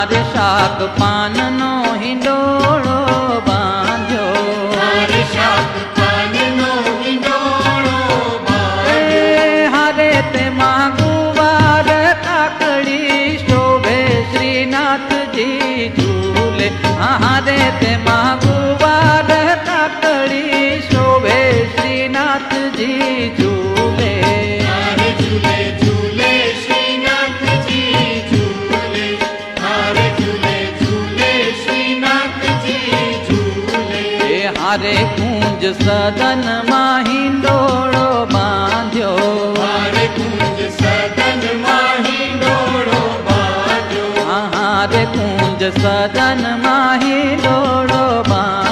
हरे शाक पान नो हिंडोळो बांध्यो, हरे शाक पान नो हिंडोळो बांध्यो। हरे ते गुवार काकड़ी शोभे श्रीनाथ जी झूले, हरे ते गुवार काकड़ी शोभे श्रीनाथ जी झूले। हरे झूले झूले श्रीनाथ जी झूले, हरे झूले झूले श्रीनाथ जी झूले। हरे कुंज सदन हिंडोळो बांध्यो, हरे कुंज सदन हिंडोळो बांध्यो। हरे कुंज सदन हिंडोळो बांध्यो।